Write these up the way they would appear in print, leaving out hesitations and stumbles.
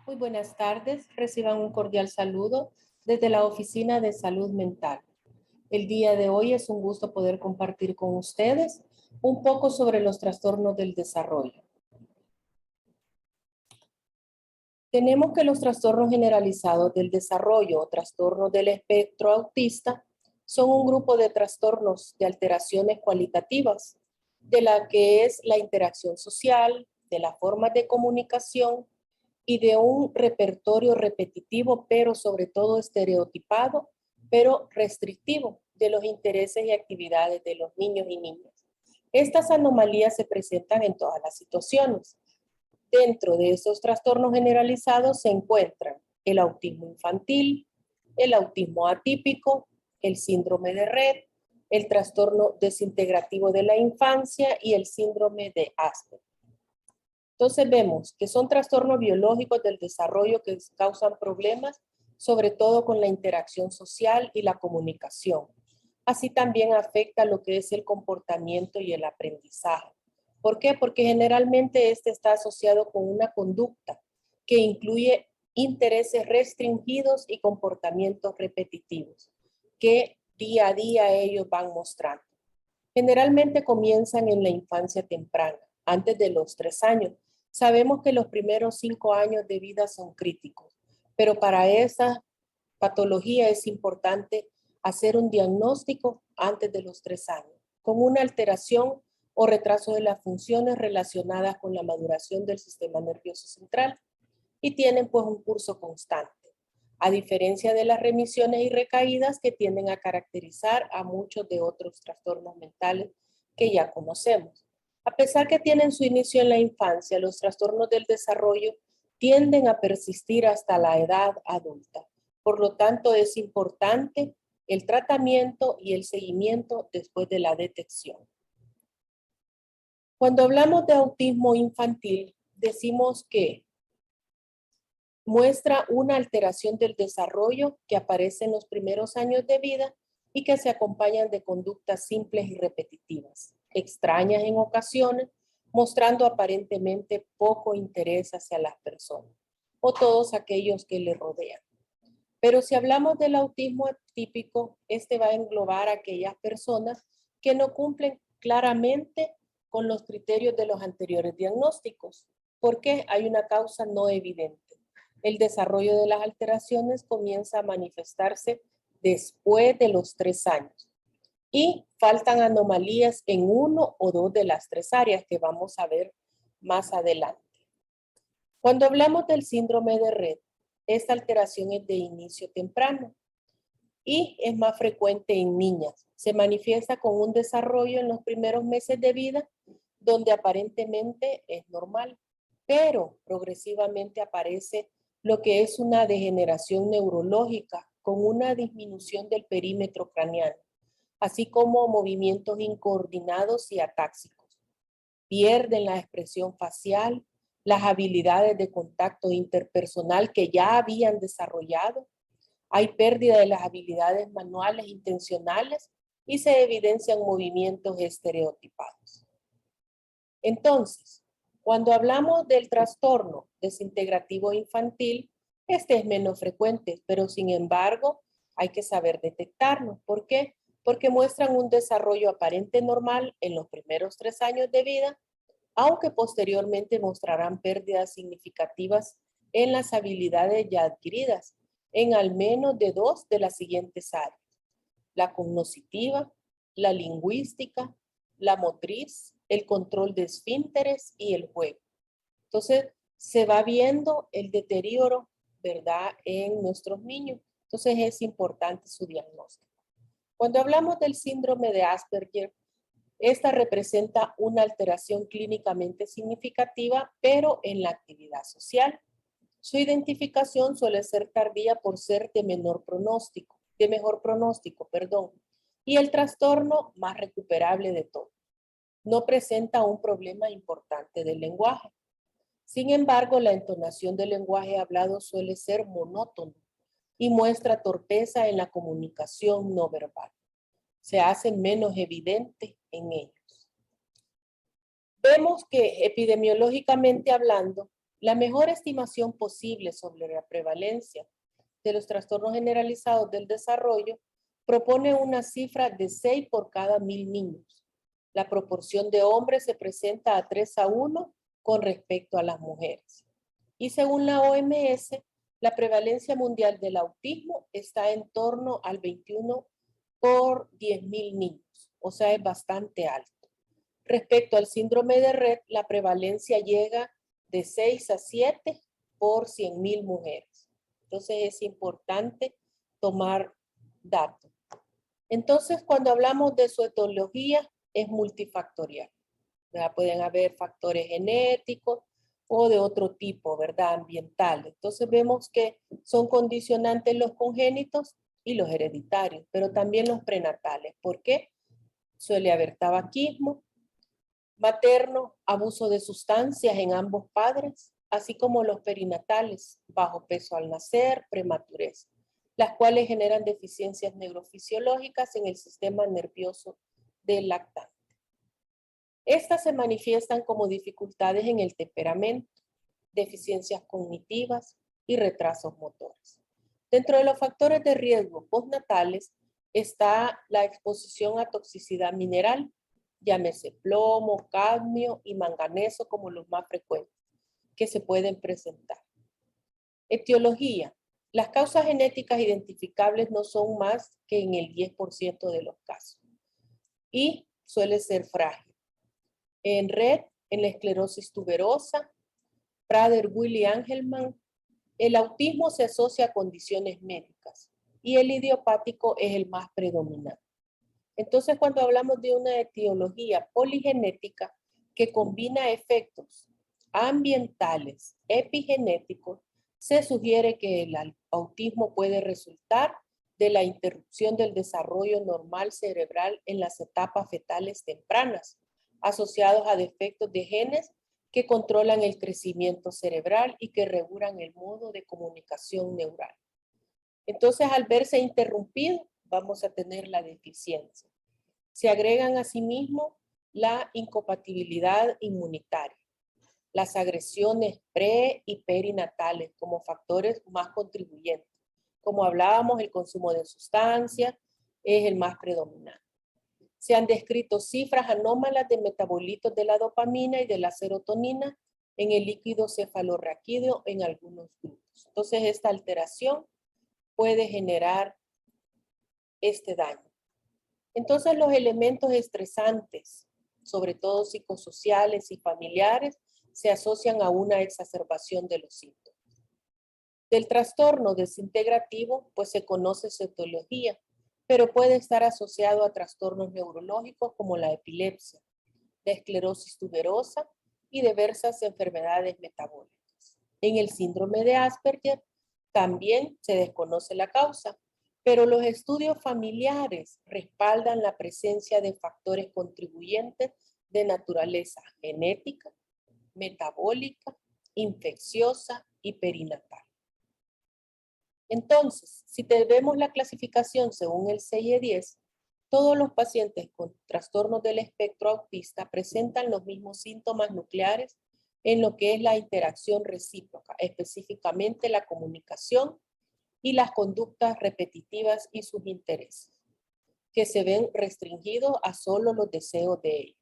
Muy buenas tardes, reciban un cordial saludo desde la Oficina de Salud Mental. El día de hoy es un gusto poder compartir con ustedes un poco sobre los trastornos del desarrollo. Tenemos que los trastornos generalizados del desarrollo o trastornos del espectro autista son un grupo de trastornos de alteraciones cualitativas de la que es la interacción social, de las formas de comunicación y de un repertorio repetitivo, pero sobre todo estereotipado, pero restrictivo de los intereses y actividades de los niños y niñas. Estas anomalías se presentan en todas las situaciones. Dentro de esos trastornos generalizados se encuentran el autismo infantil, el autismo atípico, el síndrome de Rett, el trastorno desintegrativo de la infancia y el síndrome de Asperger. Entonces vemos que son trastornos biológicos del desarrollo que causan problemas, sobre todo con la interacción social y la comunicación. Así también afecta lo que es el comportamiento y el aprendizaje. ¿Por qué? Porque generalmente este está asociado con una conducta que incluye intereses restringidos y comportamientos repetitivos que día a día ellos van mostrando. Generalmente comienzan en la infancia temprana, antes de los 3 años. Sabemos que los primeros 5 años de vida son críticos, pero para esa patología es importante hacer un diagnóstico antes de los 3 años, con una alteración o retraso de las funciones relacionadas con la maduración del sistema nervioso central y tienen pues un curso constante, a diferencia de las remisiones y recaídas que tienden a caracterizar a muchos de otros trastornos mentales que ya conocemos. A pesar que tienen su inicio en la infancia, los trastornos del desarrollo tienden a persistir hasta la edad adulta. Por lo tanto, es importante el tratamiento y el seguimiento después de la detección. Cuando hablamos de autismo infantil, decimos que muestra una alteración del desarrollo que aparece en los primeros años de vida y que se acompañan de conductas simples y repetitivas, extrañas en ocasiones, mostrando aparentemente poco interés hacia las personas o todos aquellos que le rodean. Pero si hablamos del autismo atípico, este va a englobar a aquellas personas que no cumplen claramente con los criterios de los anteriores diagnósticos, porque hay una causa no evidente. El desarrollo de las alteraciones comienza a manifestarse después de los 3 años y faltan anomalías en 1 o 2 de las 3 áreas que vamos a ver más adelante. Cuando hablamos del síndrome de Rett, esta alteración es de inicio temprano y es más frecuente en niñas. Se manifiesta con un desarrollo en los primeros meses de vida donde aparentemente es normal, pero progresivamente aparece lo que es una degeneración neurológica con una disminución del perímetro craneano, así como movimientos incoordinados y atáxicos. Pierden la expresión facial, las habilidades de contacto interpersonal que ya habían desarrollado. Hay pérdida de las habilidades manuales intencionales y se evidencian movimientos estereotipados. Entonces, cuando hablamos del trastorno desintegrativo infantil, este es menos frecuente, pero sin embargo hay que saber detectarlo. ¿Por qué? Porque muestran un desarrollo aparente normal en los primeros 3 años de vida, aunque posteriormente mostrarán pérdidas significativas en las habilidades ya adquiridas, en al menos de 2 de las siguientes áreas: la cognitiva, la lingüística, la motriz, el control de esfínteres y el juego. Entonces, se va viendo el deterioro, ¿verdad?, en nuestros niños. Entonces, es importante su diagnóstico. Cuando hablamos del síndrome de Asperger, esta representa una alteración clínicamente significativa, pero en la actividad social. Su identificación suele ser tardía por ser de mejor pronóstico, y el trastorno más recuperable de todo. No presenta un problema importante del lenguaje. Sin embargo, la entonación del lenguaje hablado suele ser monótono y muestra torpeza en la comunicación no verbal. Se hace menos evidente en ellos. Vemos que epidemiológicamente hablando, La mejor estimación posible sobre la prevalencia de los trastornos generalizados del desarrollo propone una cifra de 6 por cada 1000 niños. La proporción de hombres se presenta a 3:1 con respecto a las mujeres. Y según la OMS, la prevalencia mundial del autismo está en torno al 21 por 10.000 niños, o sea, es bastante alto. Respecto al síndrome de Rett, la prevalencia llega de 6 a 7 por 100.000 mujeres. Entonces es importante tomar datos. Entonces, cuando hablamos de su etiología, es multifactorial. ¿Verdad? Pueden haber factores genéticos o de otro tipo, ¿verdad? Ambientales. Entonces vemos que son condicionantes los congénitos y los hereditarios, pero también los prenatales. ¿Por qué? Suele haber tabaquismo materno, abuso de sustancias en ambos padres, así como los perinatales, bajo peso al nacer, prematurez, las cuales generan deficiencias neurofisiológicas en el sistema nervioso del lactante. Estas se manifiestan como dificultades en el temperamento, deficiencias cognitivas y retrasos motores. Dentro de los factores de riesgo postnatales está la exposición a toxicidad mineral, llámese plomo, cadmio y manganeso como los más frecuentes que se pueden presentar. Etiología. Las causas genéticas identificables no son más que en el 10% de los casos y suele ser frágil. En Rett, en la esclerosis tuberosa, Prader-Willi-Angelman, el autismo se asocia a condiciones médicas y el idiopático es el más predominante. Entonces, cuando hablamos de una etiología poligenética que combina efectos ambientales, epigenéticos, se sugiere que el autismo puede resultar de la interrupción del desarrollo normal cerebral en las etapas fetales tempranas, asociados a defectos de genes que controlan el crecimiento cerebral y que regulan el modo de comunicación neural. Entonces, al verse interrumpido, vamos a tener la deficiencia. Se agregan asimismo la incompatibilidad inmunitaria, las agresiones pre y perinatales como factores más contribuyentes. Como hablábamos, el consumo de sustancias es el más predominante. Se han descrito cifras anómalas de metabolitos de la dopamina y de la serotonina en el líquido cefalorraquídeo en algunos grupos. Entonces, esta alteración puede generar este daño. Entonces, los elementos estresantes, sobre todo psicosociales y familiares, se asocian a una exacerbación de los síntomas. Del trastorno desintegrativo, pues se conoce su etiología, pero puede estar asociado a trastornos neurológicos como la epilepsia, la esclerosis tuberosa y diversas enfermedades metabólicas. En el síndrome de Asperger también se desconoce la causa, pero los estudios familiares respaldan la presencia de factores contribuyentes de naturaleza genética, metabólica, infecciosa y perinatal. Entonces, si vemos la clasificación según el CIE-10, todos los pacientes con trastornos del espectro autista presentan los mismos síntomas nucleares en lo que es la interacción recíproca, específicamente la comunicación y las conductas repetitivas y sus intereses, que se ven restringidos a solo los deseos de ellos.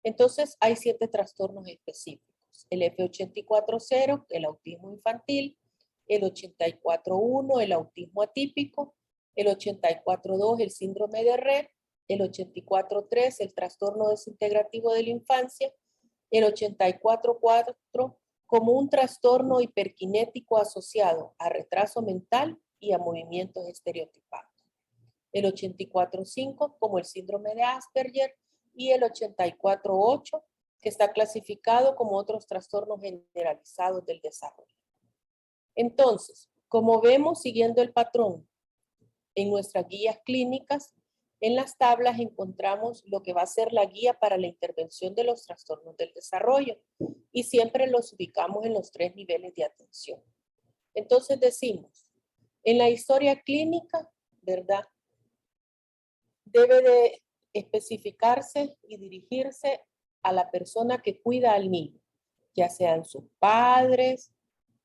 Entonces, hay 7 trastornos específicos. El F84.0, el autismo infantil, el 84.1, el autismo atípico, el 84.2, el síndrome de Rett, el 84.3, el trastorno desintegrativo de la infancia, el 84.4 como un trastorno hiperkinético asociado a retraso mental y a movimientos estereotipados. El 84.5 como el síndrome de Asperger y el 84.8 que está clasificado como otros trastornos generalizados del desarrollo. Entonces, como vemos siguiendo el patrón en nuestras guías clínicas, en las tablas encontramos lo que va a ser la guía para la intervención de los trastornos del desarrollo y siempre los ubicamos en los 3 niveles de atención. Entonces decimos, en la historia clínica, ¿verdad? Debe de especificarse y dirigirse a la persona que cuida al niño. ya sean sus padres,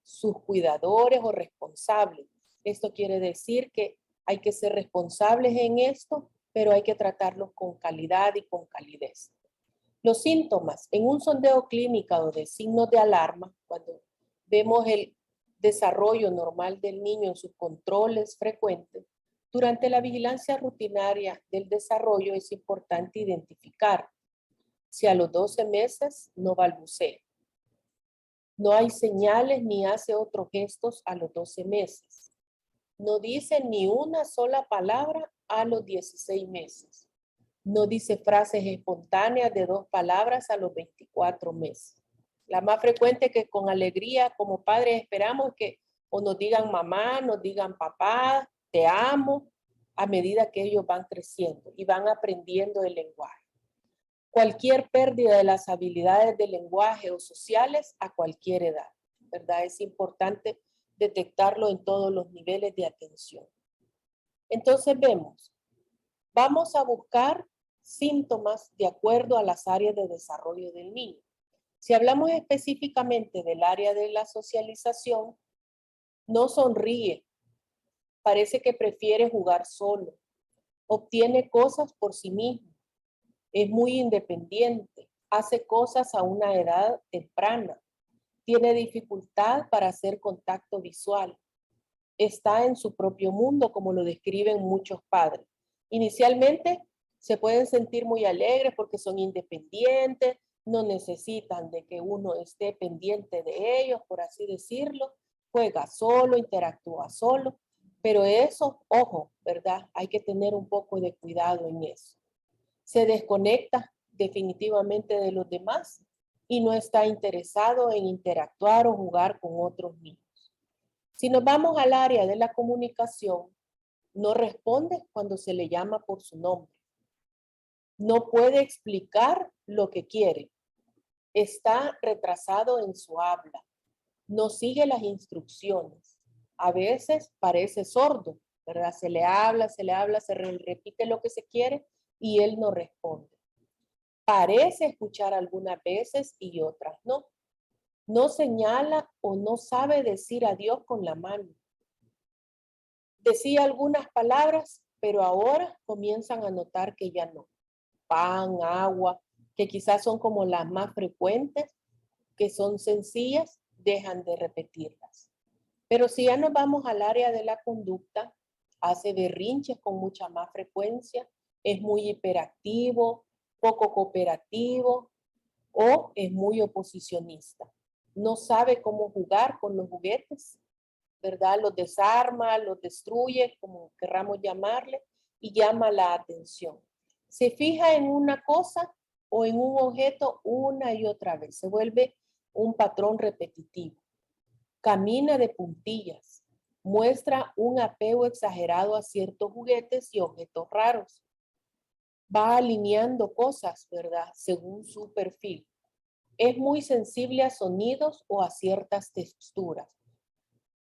sus cuidadores o responsables. Esto quiere decir que hay que ser responsables en esto, pero hay que tratarlos con calidad y con calidez. Los síntomas, en un sondeo clínico de signos de alarma, cuando vemos el desarrollo normal del niño en sus controles frecuentes, durante la vigilancia rutinaria del desarrollo es importante identificar si a los 12 meses no balbucea, no hay señales ni hace otros gestos a los 12 meses, no dice ni una sola palabra a los 16 meses, no dice frases espontáneas de 2 palabras a los 24 meses. La más frecuente que con alegría como padres esperamos que o nos digan mamá, nos digan papá, te amo, a medida que ellos van creciendo y van aprendiendo el lenguaje. Cualquier pérdida de las habilidades de lenguaje o sociales a cualquier edad, ¿verdad? Es importante detectarlo en todos los niveles de atención. Entonces vamos a buscar síntomas de acuerdo a las áreas de desarrollo del niño. Si hablamos específicamente del área de la socialización, no sonríe, parece que prefiere jugar solo, obtiene cosas por sí mismo, es muy independiente, hace cosas a una edad temprana, tiene dificultad para hacer contacto visual, está en su propio mundo, como lo describen muchos padres. Inicialmente se pueden sentir muy alegres porque son independientes, no necesitan de que uno esté pendiente de ellos, por así decirlo, juega solo, interactúa solo, pero eso, ojo, ¿verdad? Hay que tener un poco de cuidado en eso. Se desconecta definitivamente de los demás y no está interesado en interactuar o jugar con otros niños. Si nos vamos al área de la comunicación, no responde cuando se le llama por su nombre. No puede explicar lo que quiere. Está retrasado en su habla. No sigue las instrucciones. A veces parece sordo, ¿verdad? Se le habla, se repite lo que se quiere y él no responde. Parece escuchar algunas veces y otras no. No señala o no sabe decir adiós con la mano. Decía algunas palabras, pero ahora comienzan a notar que ya no. Pan, agua, que quizás son como las más frecuentes, que son sencillas, dejan de repetirlas. Pero si ya nos vamos al área de la conducta, hace berrinches con mucha más frecuencia, es muy hiperactivo, poco cooperativo o es muy oposicionista. No sabe cómo jugar con los juguetes, ¿verdad? Los desarma, los destruye, como querramos llamarle, y llama la atención. Se fija en una cosa o en un objeto una y otra vez. Se vuelve un patrón repetitivo. Camina de puntillas. Muestra un apego exagerado a ciertos juguetes y objetos raros. Va alineando cosas, ¿verdad? Según su perfil. Es muy sensible a sonidos o a ciertas texturas.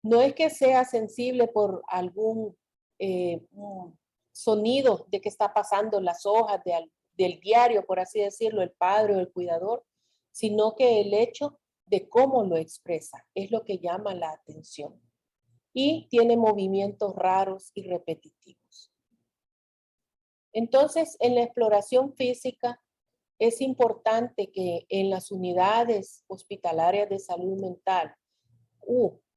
No es que sea sensible por algún sonido de que está pasando las hojas del diario, por así decirlo, el padre o el cuidador, sino que el hecho de cómo lo expresa es lo que llama la atención. Y tiene movimientos raros y repetitivos. Entonces, en la exploración física, es importante que en las unidades hospitalarias de salud mental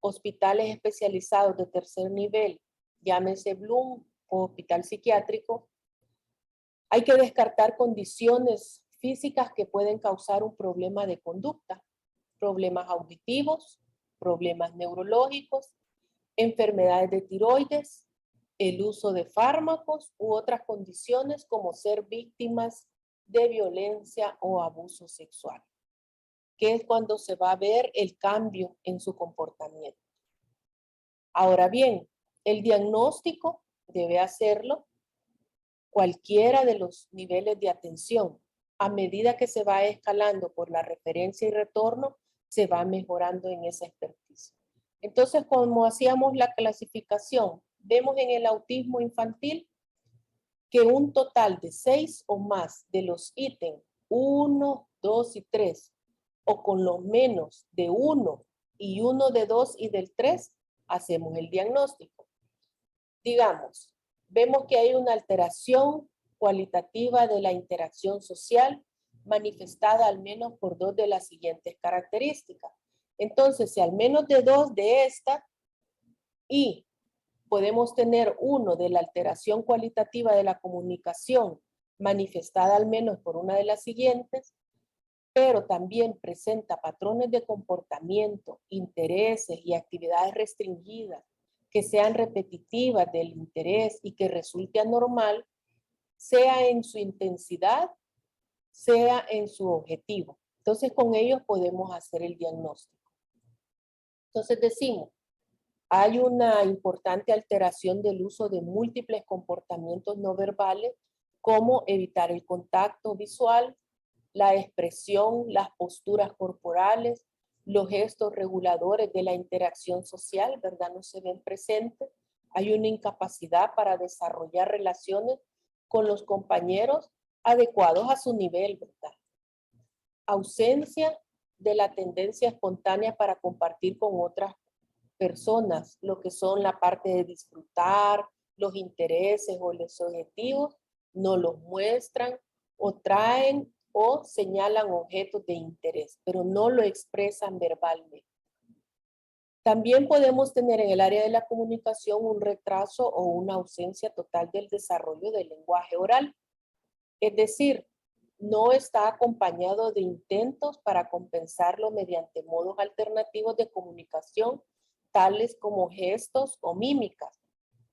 hospitales especializados de tercer nivel, llámese Bloom o hospital psiquiátrico, hay que descartar condiciones físicas que pueden causar un problema de conducta, problemas auditivos, problemas neurológicos, enfermedades de tiroides, el uso de fármacos u otras condiciones como ser víctimas de violencia o abuso sexual, que es cuando se va a ver el cambio en su comportamiento. Ahora bien, el diagnóstico debe hacerlo cualquiera de los niveles de atención. A medida que se va escalando por la referencia y retorno, se va mejorando en esa expertise. Entonces, como hacíamos la clasificación, vemos en el autismo infantil que un total de 6 o más de los ítems 1, 2 y 3 o con los menos de 1 y 1 de 2 y del 3, hacemos el diagnóstico. Digamos, vemos que hay una alteración cualitativa de la interacción social manifestada al menos por 2 de las siguientes características. Entonces, si al menos de 2 de esta y podemos tener 1 de la alteración cualitativa de la comunicación manifestada al menos por una de las siguientes, pero también presenta patrones de comportamiento, intereses y actividades restringidas que sean repetitivas del interés y que resulte anormal, sea en su intensidad, sea en su objetivo. Entonces, con ellos podemos hacer el diagnóstico. Entonces decimos, hay una importante alteración del uso de múltiples comportamientos no verbales, como evitar el contacto visual, la expresión, las posturas corporales, los gestos reguladores de la interacción social, ¿verdad? No se ven presentes. Hay una incapacidad para desarrollar relaciones con los compañeros adecuados a su nivel, ¿verdad? Ausencia de la tendencia espontánea para compartir con otras personas, lo que son la parte de disfrutar, los intereses o los objetivos, no los muestran o traen o señalan objetos de interés, pero no lo expresan verbalmente. También podemos tener en el área de la comunicación un retraso o una ausencia total del desarrollo del lenguaje oral. Es decir, no está acompañado de intentos para compensarlo mediante modos alternativos de comunicación, tales como gestos o mímicas,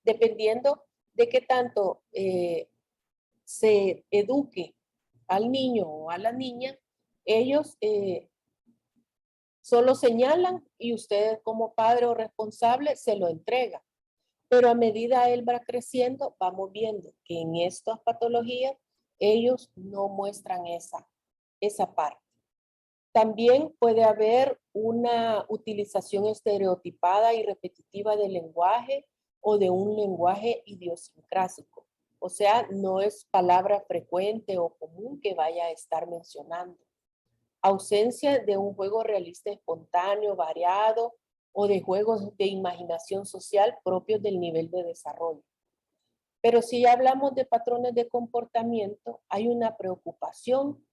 dependiendo de qué tanto se eduque al niño o a la niña. Ellos solo señalan y usted como padre o responsable se lo entrega. Pero a medida él va creciendo, vamos viendo que en estas patologías ellos no muestran esa parte. También puede haber una utilización estereotipada y repetitiva del lenguaje o de un lenguaje idiosincrásico. O sea, no es palabra frecuente o común que vaya a estar mencionando. Ausencia de un juego realista espontáneo, variado, o de juegos de imaginación social propios del nivel de desarrollo. Pero si ya hablamos de patrones de comportamiento, hay una preocupación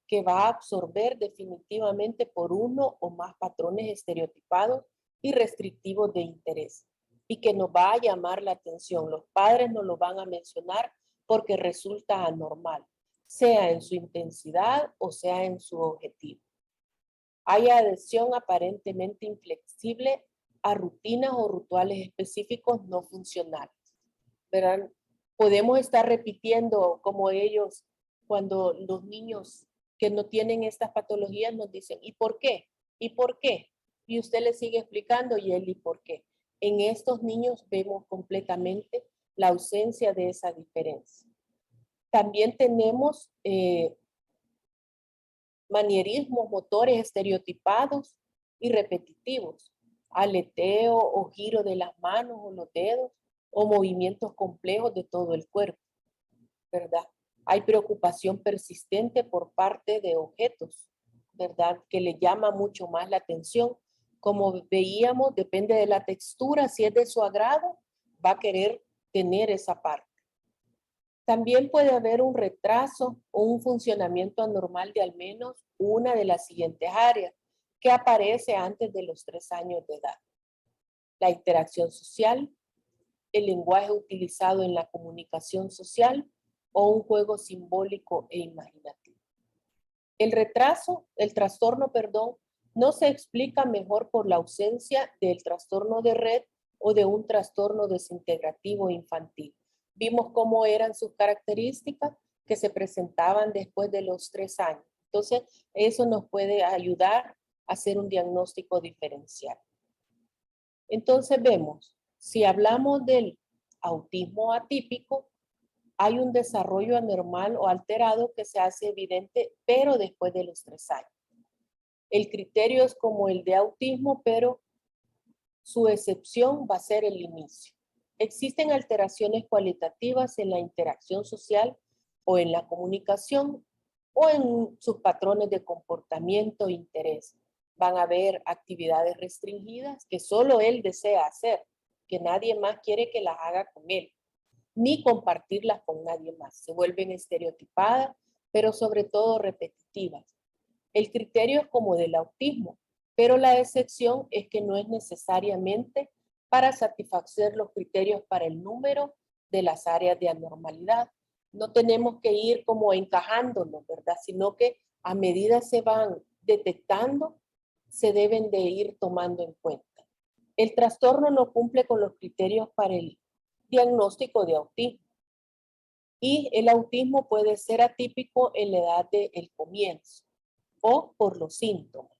que va a absorber definitivamente por uno o más patrones estereotipados y restrictivos de interés y que nos va a llamar la atención. Los padres nos lo van a mencionar porque resulta anormal, sea en su intensidad o sea en su objetivo. Hay adhesión aparentemente inflexible a rutinas o rituales específicos no funcionales. ¿Verdad? Podemos estar repitiendo como ellos cuando los niños que no tienen estas patologías nos dicen, ¿y por qué? ¿Y por qué? Y usted le sigue explicando y él, ¿y por qué? En estos niños vemos completamente la ausencia de esa diferencia. También tenemos manierismos motores estereotipados y repetitivos, aleteo o giro de las manos o los dedos o movimientos complejos de todo el cuerpo, ¿verdad? Hay preocupación persistente por parte de objetos, ¿verdad? Que le llama mucho más la atención. Como veíamos, depende de la textura, si es de su agrado, va a querer tener esa parte. También puede haber un retraso o un funcionamiento anormal de al menos una de las siguientes áreas que aparece antes de los 3 años de edad. La interacción social, el lenguaje utilizado en la comunicación social o un juego simbólico e imaginativo. El trastorno, no se explica mejor por la ausencia del trastorno de red o de un trastorno desintegrativo infantil. Vimos cómo eran sus características que se presentaban después de los 3 años. Entonces, eso nos puede ayudar a hacer un diagnóstico diferencial. Entonces, vemos, si hablamos del autismo atípico, hay un desarrollo anormal o alterado que se hace evidente, pero después de los 3 años. El criterio es como el de autismo, pero su excepción va a ser el inicio. Existen alteraciones cualitativas en la interacción social o en la comunicación o en sus patrones de comportamiento e interés. Van a haber actividades restringidas que solo él desea hacer, que nadie más quiere que las haga con él, ni compartirlas con nadie más. Se vuelven estereotipadas, pero sobre todo repetitivas. El criterio es como del autismo, pero la excepción es que no es necesariamente para satisfacer los criterios para el número de las áreas de anormalidad. No tenemos que ir como encajándonos, ¿verdad? Sino que a medida se van detectando, se deben de ir tomando en cuenta. El trastorno no cumple con los criterios para el diagnóstico de autismo. Y el autismo puede ser atípico en la edad del comienzo o por los síntomas.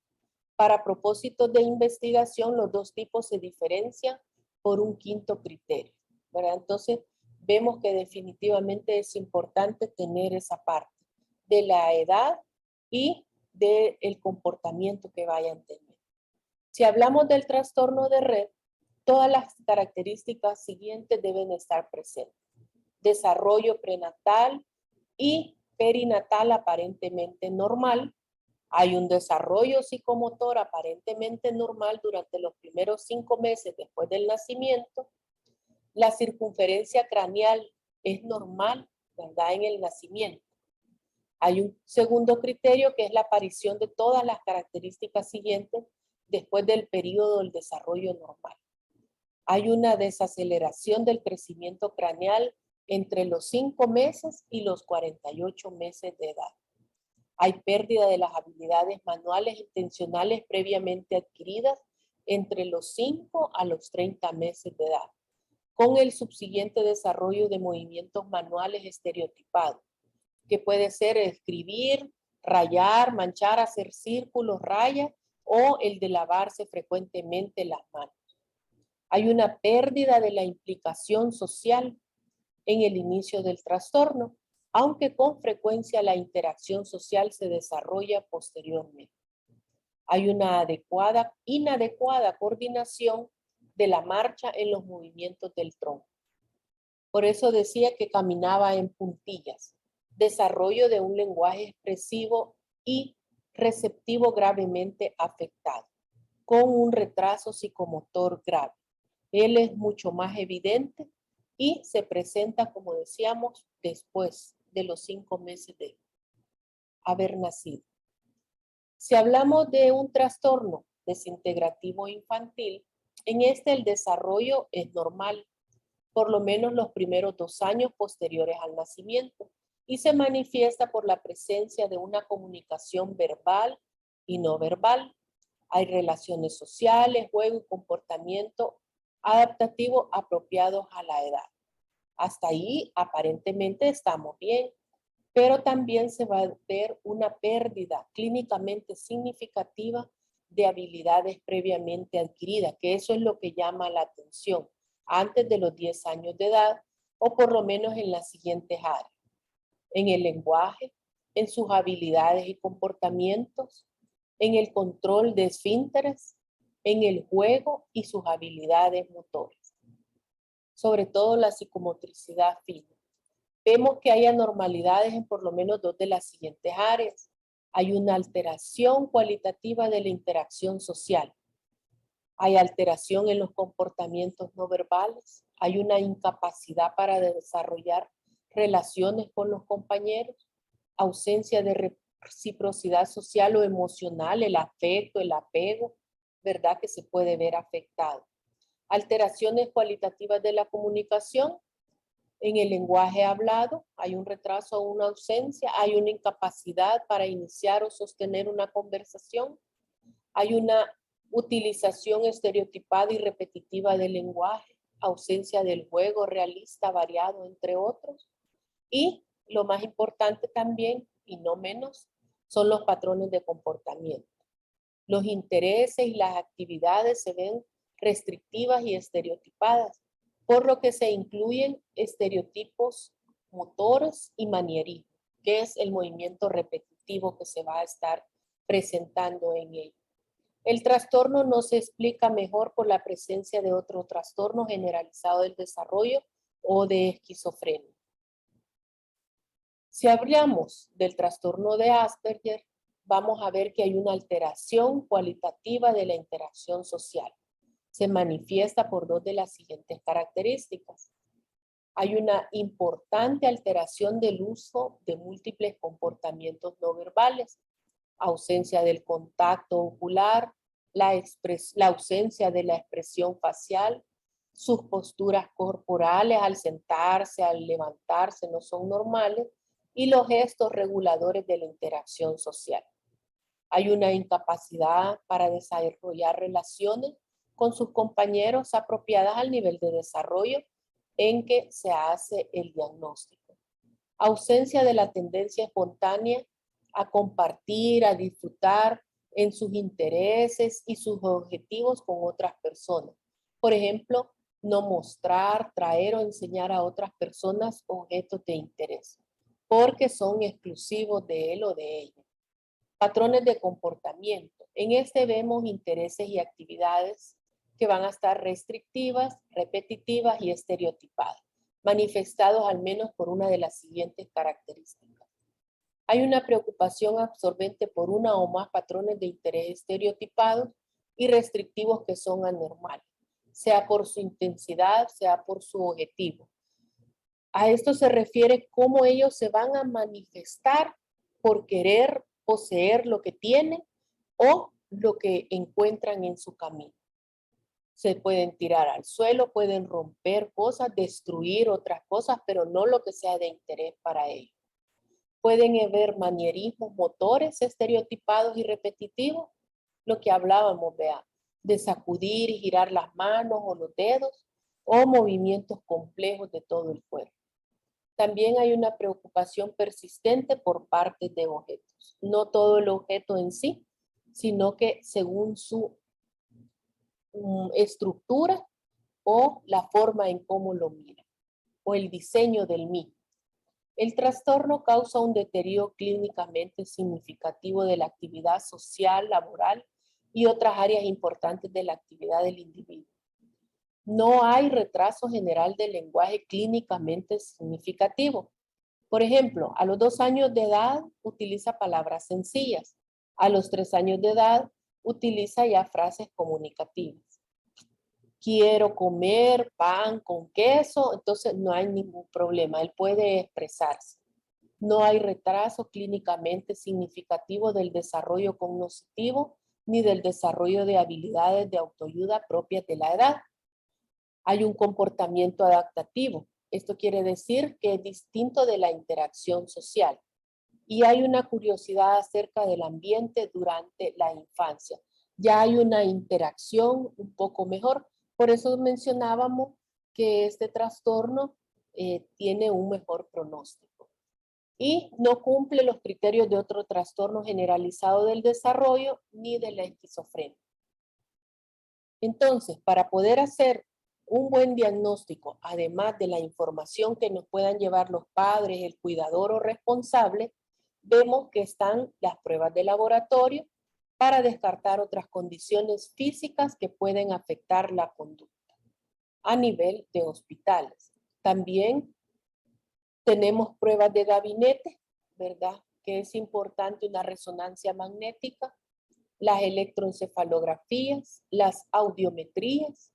Para propósitos de investigación, los dos tipos se diferencian por un quinto criterio, ¿verdad? Entonces, vemos que definitivamente es importante tener esa parte de la edad y del comportamiento que vayan a tener. Si hablamos del trastorno de red, todas las características siguientes deben estar presentes. Desarrollo prenatal y perinatal aparentemente normal. Hay un desarrollo psicomotor aparentemente normal durante los primeros 5 meses después del nacimiento. La circunferencia craneal es normal, ¿verdad? En el nacimiento. Hay un segundo criterio que es la aparición de todas las características siguientes después del periodo del desarrollo normal. Hay una desaceleración del crecimiento craneal entre los 5 meses y los 48 meses de edad. Hay pérdida de las habilidades manuales intencionales previamente adquiridas entre los 5 a los 30 meses de edad, con el subsiguiente desarrollo de movimientos manuales estereotipados, que puede ser escribir, rayar, manchar, hacer círculos, rayas, o el de lavarse frecuentemente las manos. Hay una pérdida de la implicación social en el inicio del trastorno, aunque con frecuencia la interacción social se desarrolla posteriormente. Hay una inadecuada coordinación de la marcha en los movimientos del tronco. Por eso decía que caminaba en puntillas. Desarrollo de un lenguaje expresivo y receptivo gravemente afectado, con un retraso psicomotor grave. Él es mucho más evidente y se presenta, como decíamos, después de los 5 meses de haber nacido. Si hablamos de un trastorno desintegrativo infantil, en este el desarrollo es normal, por lo menos los primeros 2 años posteriores al nacimiento, y se manifiesta por la presencia de una comunicación verbal y no verbal. Hay relaciones sociales, juego y comportamiento adaptativo apropiados a la edad. Hasta ahí aparentemente estamos bien, pero también se va a ver una pérdida clínicamente significativa de habilidades previamente adquiridas, que eso es lo que llama la atención antes de los 10 años de edad, o por lo menos en las siguientes áreas: en el lenguaje, en sus habilidades y comportamientos, en el control de esfínteres, en el juego y sus habilidades motoras, sobre todo la psicomotricidad fina. Vemos que hay anormalidades en por lo menos 2 de las siguientes áreas. Hay una alteración cualitativa de la interacción social. Hay alteración en los comportamientos no verbales. Hay una incapacidad para desarrollar relaciones con los compañeros. Ausencia de reciprocidad social o emocional, el afecto, el apego, ¿verdad? Que se puede ver afectado. Alteraciones cualitativas de la comunicación. En el lenguaje hablado hay un retraso o una ausencia, hay una incapacidad para iniciar o sostener una conversación, hay una utilización estereotipada y repetitiva del lenguaje, ausencia del juego realista variado, entre otros. Y lo más importante también, y no menos, son los patrones de comportamiento. Los intereses y las actividades se ven restrictivas y estereotipadas, por lo que se incluyen estereotipos motores y manierismo, que es el movimiento repetitivo que se va a estar presentando en ello. El trastorno no se explica mejor por la presencia de otro trastorno generalizado del desarrollo o de esquizofrenia. Si hablamos del trastorno de Asperger, vamos a ver que hay una alteración cualitativa de la interacción social. Se manifiesta por dos de las siguientes características. Hay una importante alteración del uso de múltiples comportamientos no verbales, ausencia del contacto ocular, la ausencia de la expresión facial, sus posturas corporales al sentarse, al levantarse no son normales, y los gestos reguladores de la interacción social. Hay una incapacidad para desarrollar relaciones con sus compañeros apropiadas al nivel de desarrollo en que se hace el diagnóstico. Ausencia de la tendencia espontánea a compartir, a disfrutar en sus intereses y sus objetivos con otras personas. Por ejemplo, no mostrar, traer o enseñar a otras personas objetos de interés, porque son exclusivos de él o de ella. Patrones de comportamiento. En este vemos intereses y actividades que van a estar restrictivas, repetitivas y estereotipadas, manifestados al menos por una de las siguientes características. Hay una preocupación absorbente por una o más patrones de interés estereotipados y restrictivos que son anormales, sea por su intensidad, sea por su objetivo. A esto se refiere cómo ellos se van a manifestar por querer poseer lo que tienen o lo que encuentran en su camino. Se pueden tirar al suelo, pueden romper cosas, destruir otras cosas, pero no lo que sea de interés para ellos. Pueden haber manierismos motores estereotipados y repetitivos, lo que hablábamos, vea, de sacudir y girar las manos o los dedos, o movimientos complejos de todo el cuerpo. También hay una preocupación persistente por parte de objetos. No todo el objeto en sí, sino que según su estructura o la forma en cómo lo mira, o el diseño del mismo. El trastorno causa un deterioro clínicamente significativo de la actividad social, laboral y otras áreas importantes de la actividad del individuo. No hay retraso general del lenguaje clínicamente significativo. Por ejemplo, a los 2 años de edad utiliza palabras sencillas. A los 3 años de edad utiliza ya frases comunicativas. Quiero comer pan con queso, entonces no hay ningún problema, él puede expresarse. No hay retraso clínicamente significativo del desarrollo cognitivo ni del desarrollo de habilidades de autoayuda propias de la edad. Hay un comportamiento adaptativo. Esto quiere decir que es distinto de la interacción social. Y hay una curiosidad acerca del ambiente durante la infancia. Ya hay una interacción un poco mejor. Por eso mencionábamos que este trastorno tiene un mejor pronóstico. Y no cumple los criterios de otro trastorno generalizado del desarrollo ni de la esquizofrenia. Entonces, para poder hacer un buen diagnóstico, además de la información que nos puedan llevar los padres, el cuidador o responsable, vemos que están las pruebas de laboratorio para descartar otras condiciones físicas que pueden afectar la conducta a nivel de hospitales. También tenemos pruebas de gabinete, ¿verdad? Que es importante una resonancia magnética, las electroencefalografías, las audiometrías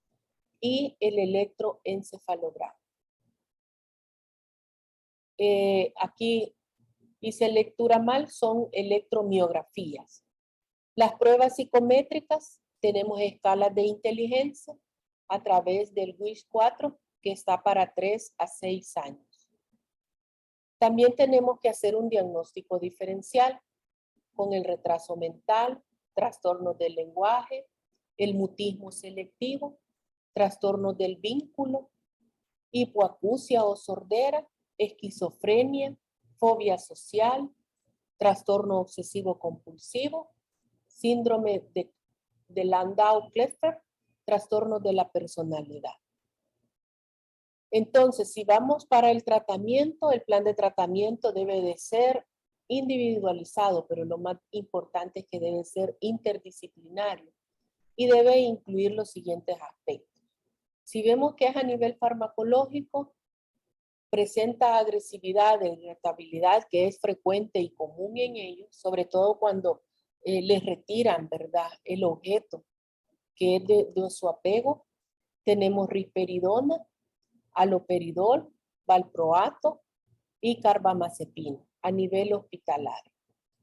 y el electroencefalograma. Aquí hice lectura mal, son electromiografías. Las pruebas psicométricas, tenemos escalas de inteligencia a través del WISH-4, que está para 3 a 6 años. También tenemos que hacer un diagnóstico diferencial con el retraso mental, trastornos del lenguaje, el mutismo selectivo, trastornos del vínculo, hipoacusia o sordera, esquizofrenia, fobia social, trastorno obsesivo compulsivo, síndrome de Landau-Kleffner, trastornos de la personalidad. Entonces, si vamos para el tratamiento, el plan de tratamiento debe de ser individualizado, pero lo más importante es que debe ser interdisciplinario y debe incluir los siguientes aspectos. Si vemos que es a nivel farmacológico, presenta agresividad e irritabilidad que es frecuente y común en ellos, sobre todo cuando les retiran, ¿verdad?, el objeto que es de su apego. Tenemos risperidona, haloperidol, valproato y carbamazepina a nivel hospitalario.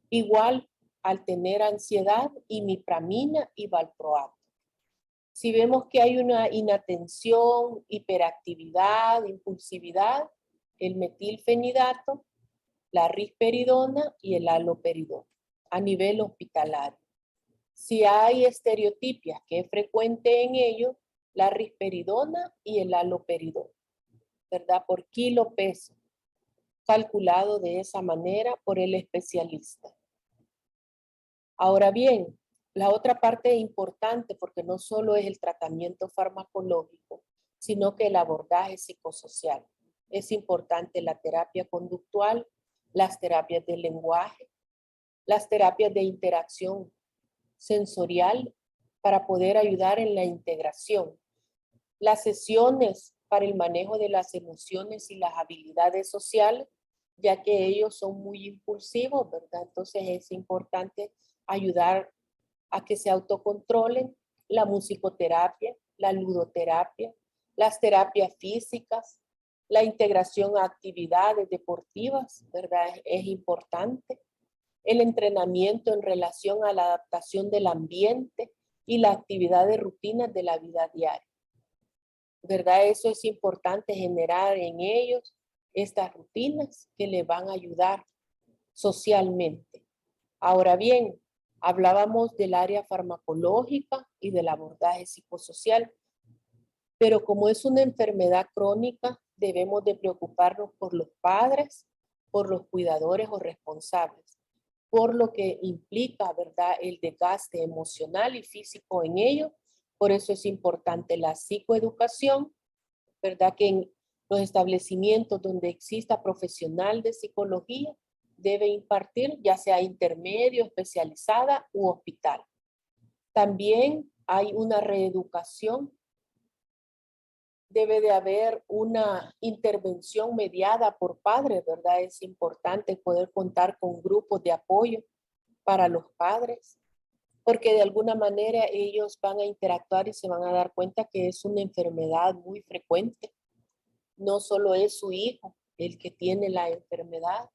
Igual al tener ansiedad, imipramina y valproato. Si vemos que hay una inatención, hiperactividad, impulsividad, el metilfenidato, la risperidona y el haloperidol a nivel hospitalario. Si hay estereotipias, que es frecuente en ellos, la risperidona y el haloperidol, ¿verdad? Por kilo peso, calculado de esa manera por el especialista. Ahora bien, la otra parte importante, porque no solo es el tratamiento farmacológico, sino que el abordaje psicosocial. Es importante la terapia conductual, las terapias de lenguaje, las terapias de interacción sensorial para poder ayudar en la integración. Las sesiones para el manejo de las emociones y las habilidades sociales, ya que ellos son muy impulsivos, ¿verdad? Entonces es importante ayudar a que se autocontrolen, la musicoterapia, la ludoterapia, las terapias físicas, la integración a actividades deportivas, ¿verdad? Es importante. El entrenamiento en relación a la adaptación del ambiente y la actividad de rutinas de la vida diaria, ¿verdad? Eso es importante, generar en ellos estas rutinas que les van a ayudar socialmente. Ahora bien, hablábamos del área farmacológica y del abordaje psicosocial, pero como es una enfermedad crónica, debemos de preocuparnos por los padres, por los cuidadores o responsables, por lo que implica, ¿verdad?, el desgaste emocional y físico en ellos. Por eso es importante la psicoeducación, ¿verdad?, que en los establecimientos donde exista profesional de psicología debe impartir, ya sea intermedio, especializada u hospital. También hay una reeducación. Debe de haber una intervención mediada por padres, ¿verdad? Es importante poder contar con grupos de apoyo para los padres, porque de alguna manera ellos van a interactuar y se van a dar cuenta que es una enfermedad muy frecuente. No solo es su hijo el que tiene la enfermedad,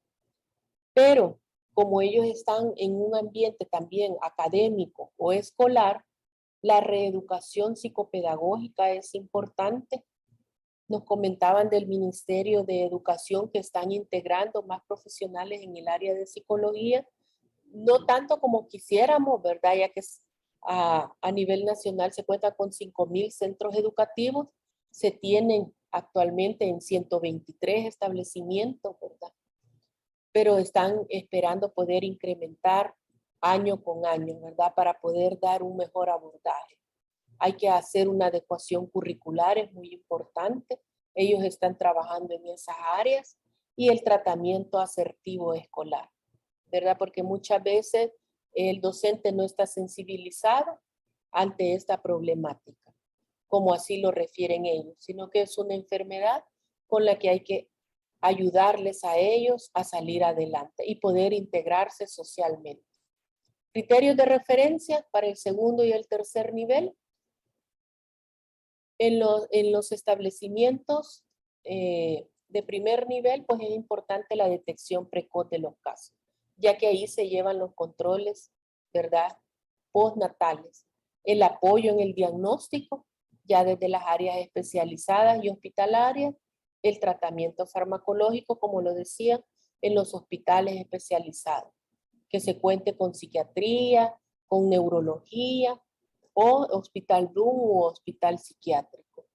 pero como ellos están en un ambiente también académico o escolar, la reeducación psicopedagógica es importante. Nos comentaban del Ministerio de Educación que están integrando más profesionales en el área de psicología, no tanto como quisiéramos, ¿verdad? Ya que a nivel nacional se cuenta con 5,000 centros educativos, se tienen actualmente en 123 establecimientos, ¿verdad? Pero están esperando poder incrementar año con año, ¿verdad? Para poder dar un mejor abordaje. Hay que hacer una adecuación curricular, es muy importante. Ellos están trabajando en esas áreas y el tratamiento asertivo escolar, ¿verdad? Porque muchas veces el docente no está sensibilizado ante esta problemática, como así lo refieren ellos, sino que es una enfermedad con la que hay que ayudarles a ellos a salir adelante y poder integrarse socialmente. Criterios de referencia para el segundo y el tercer nivel. En los establecimientos de primer nivel, pues es importante la detección precoz de los casos, ya que ahí se llevan los controles, ¿verdad?, postnatales. El apoyo en el diagnóstico, ya desde las áreas especializadas y hospitalarias, el tratamiento farmacológico, como lo decía, en los hospitales especializados, que se cuente con psiquiatría, con neurología, o hospital Bloom u hospital psiquiátrico.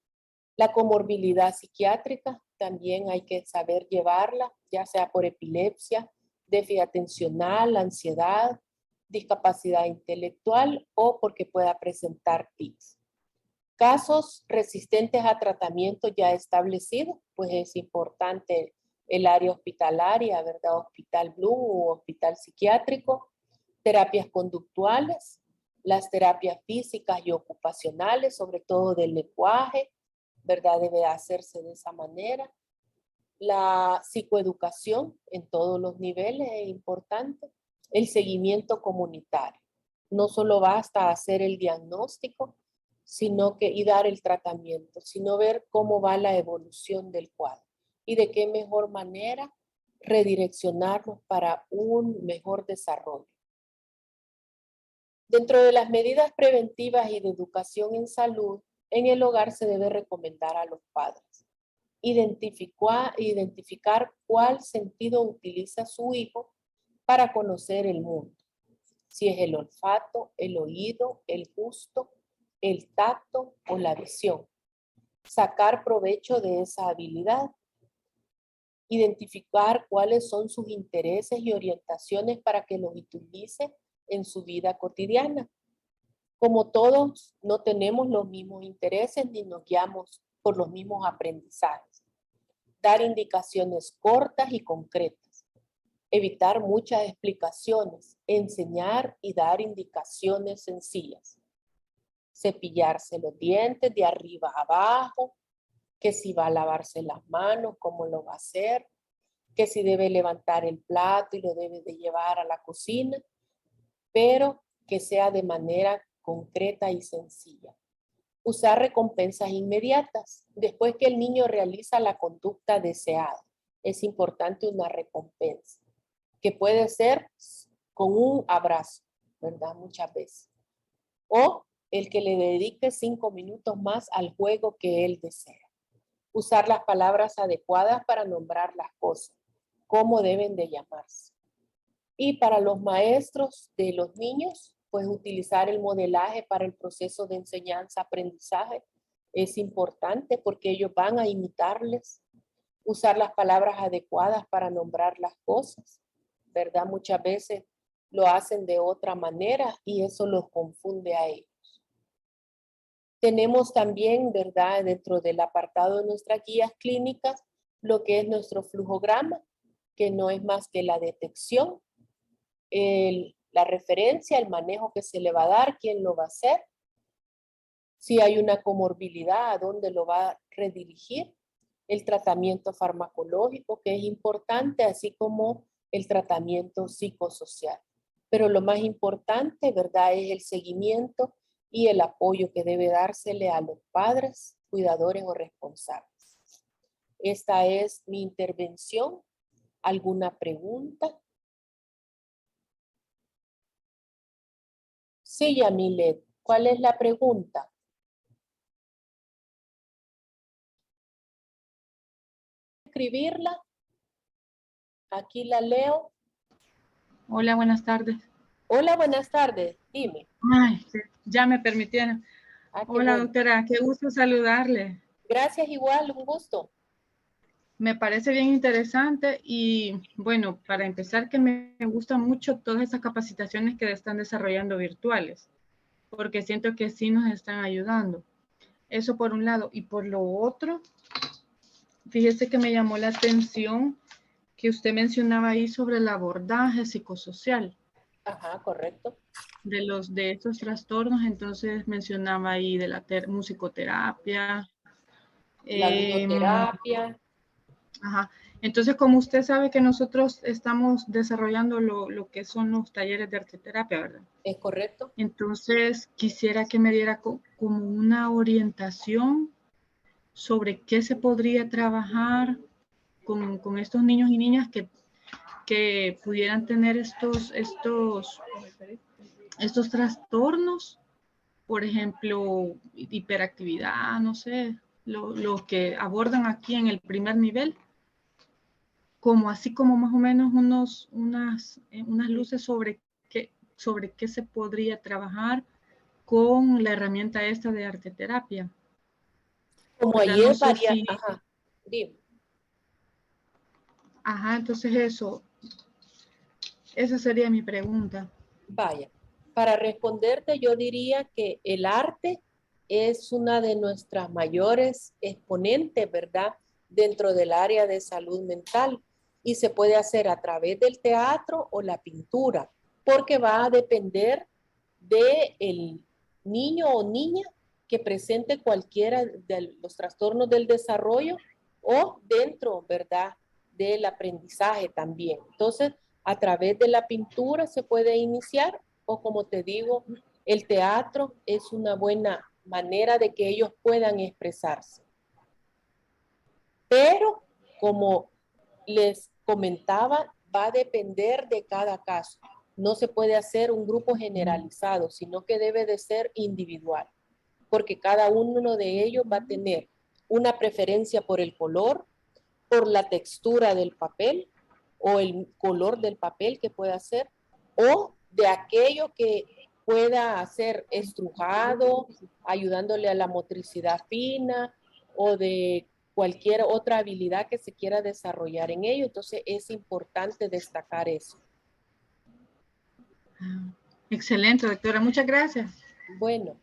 La comorbilidad psiquiátrica también hay que saber llevarla, ya sea por epilepsia, déficit atencional, ansiedad, discapacidad intelectual o porque pueda presentar tics. Casos resistentes a tratamiento ya establecido, pues es importante el área hospitalaria, ¿verdad? Hospital Bloom u hospital psiquiátrico, terapias conductuales, las terapias físicas y ocupacionales, sobre todo del lenguaje, ¿verdad? Debe hacerse de esa manera. La psicoeducación en todos los niveles es importante. El seguimiento comunitario. No solo basta hacer el diagnóstico, y dar el tratamiento, sino ver cómo va la evolución del cuadro y de qué mejor manera redireccionarlos para un mejor desarrollo. Dentro de las medidas preventivas y de educación en salud, en el hogar se debe recomendar a los padres identificar cuál sentido utiliza su hijo para conocer el mundo. Si es el olfato, el oído, el gusto, el tacto o la visión. Sacar provecho de esa habilidad. Identificar cuáles son sus intereses y orientaciones para que los utilice en su vida cotidiana. Como todos no tenemos los mismos intereses ni nos guiamos por los mismos aprendizajes. Dar indicaciones cortas y concretas. Evitar muchas explicaciones. Enseñar y dar indicaciones sencillas. Cepillarse los dientes de arriba a abajo, que si va a lavarse las manos, cómo lo va a hacer, que si debe levantar el plato y lo debe de llevar a la cocina, pero que sea de manera concreta y sencilla. Usar recompensas inmediatas. Después que el niño realiza la conducta deseada, es importante una recompensa, que puede ser con un abrazo, ¿verdad? Muchas veces. O el que le dedique 5 minutos más al juego que él desea. Usar las palabras adecuadas para nombrar las cosas, cómo deben de llamarse. Y para los maestros de los niños, pues utilizar el modelaje para el proceso de enseñanza-aprendizaje es importante porque ellos van a imitarles. Usar las palabras adecuadas para nombrar las cosas, ¿verdad? Muchas veces lo hacen de otra manera y eso los confunde a ellos. Tenemos también, ¿verdad? Dentro del apartado de nuestras guías clínicas, lo que es nuestro flujograma, que no es más que la detección, la referencia, el manejo que se le va a dar, quién lo va a hacer, si hay una comorbilidad, a dónde lo va a redirigir, el tratamiento farmacológico, que es importante, así como el tratamiento psicosocial. Pero lo más importante, ¿verdad?, es el seguimiento y el apoyo que debe dársele a los padres, cuidadores o responsables. Esta es mi intervención. ¿Alguna pregunta? Sí, Yamilet, ¿cuál es la pregunta? Escribirla. Aquí la leo. Hola, buenas tardes. Hola, buenas tardes. Dime. Ay, ya me permitieron. Hola, Bueno. doctora, qué gusto saludarle. Gracias, igual, un gusto. Me parece bien interesante y bueno, para empezar que me gustan mucho todas esas capacitaciones que están desarrollando virtuales, porque siento que sí nos están ayudando. Eso por un lado. Y por lo otro, fíjese que me llamó la atención que usted mencionaba ahí sobre el abordaje psicosocial. Ajá, correcto. De estos trastornos, entonces mencionaba ahí de la musicoterapia. La ludoterapia. Ajá. Entonces, como usted sabe que nosotros estamos desarrollando lo que son los talleres de arteterapia, ¿verdad? Es correcto. Entonces, quisiera que me diera como una orientación sobre qué se podría trabajar con estos niños y niñas que pudieran tener estos trastornos, por ejemplo, hiperactividad, no sé, lo que abordan aquí en el primer nivel, como así como más o menos unas luces sobre qué se podría trabajar con la herramienta esta de arteterapia. Como ¿Verdad? No ayer sé varía. si... Ajá, dime. Ajá, entonces esa sería mi pregunta. Vaya, para responderte yo diría que el arte es una de nuestras mayores exponentes, ¿verdad? Dentro del área de salud mental y se puede hacer a través del teatro o la pintura, porque va a depender del niño o niña que presente cualquiera de los trastornos del desarrollo o dentro, ¿verdad?, del aprendizaje también. Entonces, a través de la pintura se puede iniciar o, como te digo, el teatro es una buena manera de que ellos puedan expresarse. Pero, como les comentaba, va a depender de cada caso. No se puede hacer un grupo generalizado, sino que debe de ser individual, porque cada uno de ellos va a tener una preferencia por el color, por la textura del papel o el color del papel que pueda ser, o de aquello que pueda ser estrujado, ayudándole a la motricidad fina, o de cualquier otra habilidad que se quiera desarrollar en ello. Entonces es importante destacar eso. Excelente, doctora. Muchas gracias. Bueno,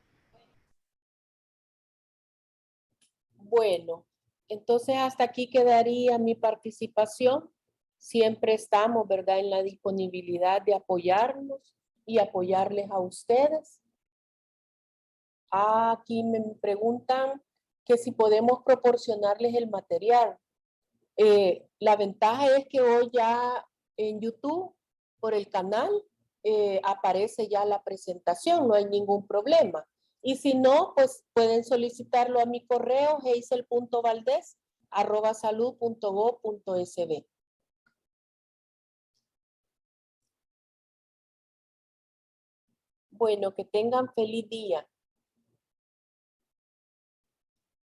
entonces hasta aquí quedaría mi participación. Siempre estamos, ¿verdad?, en la disponibilidad de apoyarnos y apoyarles a ustedes. Aquí me preguntan que si podemos proporcionarles el material. La ventaja es que hoy ya en YouTube, por el canal, aparece ya la presentación, no hay ningún problema. Y si no, pues pueden solicitarlo a mi correo hazel.valdez@salud.gov.sb. Bueno, que tengan feliz día.